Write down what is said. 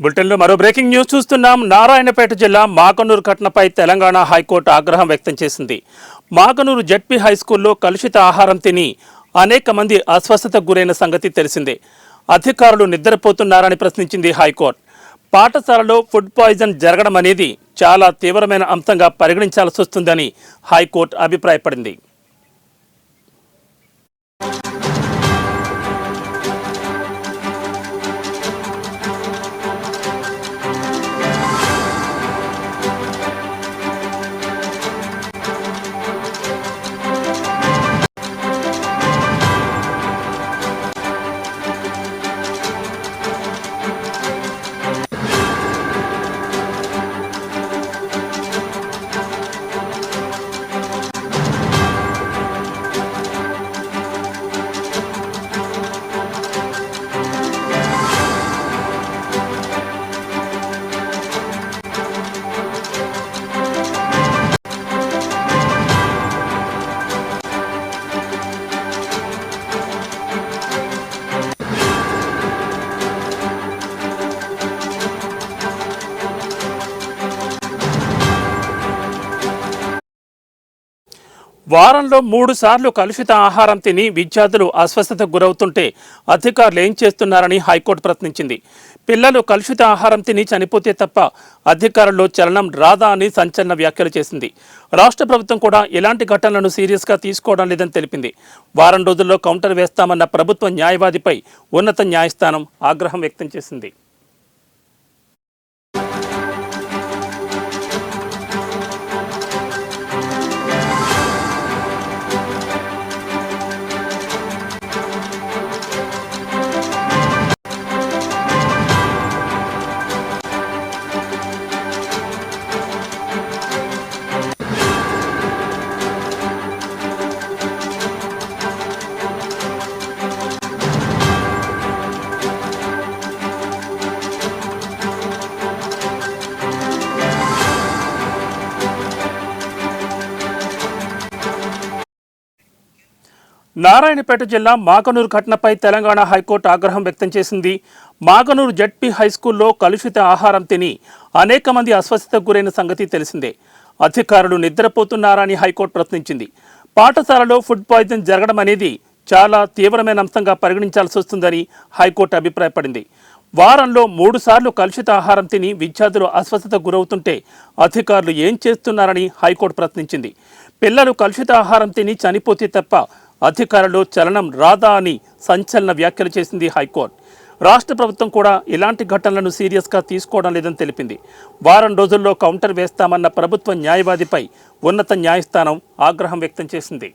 బులెటిన్లో మరో breaking news చూస్తున్నాం. నారాయణపేట జిల్లా మాకనూరు ఘటనపై తెలంగాణ హైకోర్టు ఆగ్రహం వ్యక్తం చేసింది. మాకనూరు జెడ్పీ హైస్కూల్లో కలుషిత ఆహారం తిని అనేక మంది అస్వస్థతకు గురైన సంగతి తెలిసిందే. అధికారులు నిద్రపోతున్నారని ప్రశ్నించింది హైకోర్టు. పాఠశాలలో ఫుడ్ పాయిజన్ జరగడం అనేది చాలా తీవ్రమైన అంశంగా పరిగణించాల్సి వస్తుందని హైకోర్టు అభిప్రాయపడింది. వారంలో 3 సార్లు కలుషిత ఆహారం తిని విద్యార్థులు అస్వస్థతకు గురవుతుంటే అధికారులు ఏం చేస్తున్నారని హైకోర్టు ప్రశ్నించింది. పిల్లలు కలుషిత ఆహారం తిని చనిపోతే తప్ప అధికారుల్లో చలనం రాదా అని సంచలన వ్యాఖ్యలు చేసింది. రాష్ట్ర ప్రభుత్వం కూడా ఇలాంటి ఘటనలను సీరియస్గా తీసుకోవడం లేదని తెలిపింది. వారం రోజుల్లో కౌంటర్ వేస్తామన్న ప్రభుత్వ న్యాయవాదిపై ఉన్నత న్యాయస్థానం ఆగ్రహం వ్యక్తం చేసింది. నారాయణపేట జిల్లా మాకనూరు ఘటనపై తెలంగాణ హైకోర్టు ఆగ్రహం వ్యక్తం చేసింది. మాకనూరు జెడ్పీ హైస్కూల్లో కలుషిత ఆహారం తిని అనేక మంది అస్వస్థతకు గురైన సంగతి తెలిసిందే. అధికారులు నిద్రపోతున్నారని హైకోర్టు ప్రశ్నించింది. పాఠశాలలో ఫుడ్ పాయిజన్ జరగడం అనేది చాలా తీవ్రమైన అంశంగా పరిగణించాల్సి వస్తుందని హైకోర్టు అభిప్రాయపడింది. వారంలో 3 సార్లు కలుషిత ఆహారం తిని విద్యార్థులు అస్వస్థతకు గురవుతుంటే అధికారులు ఏం చేస్తున్నారని హైకోర్టు ప్రశ్నించింది. పిల్లలు కలుషిత ఆహారం తిని చనిపోతే తప్ప అధికారులు చలనం రాదా అని సంచలన వ్యాఖ్యలు చేసింది హైకోర్టు. రాష్ట్ర ప్రభుత్వం కూడా ఇలాంటి ఘటనలను సీరియస్గా తీసుకోవడం లేదని తెలిపింది. వారం రోజుల్లో కౌంటర్ వేస్తామన్న ప్రభుత్వ న్యాయవాదిపై ఉన్నత న్యాయస్థానం ఆగ్రహం వ్యక్తం చేసింది.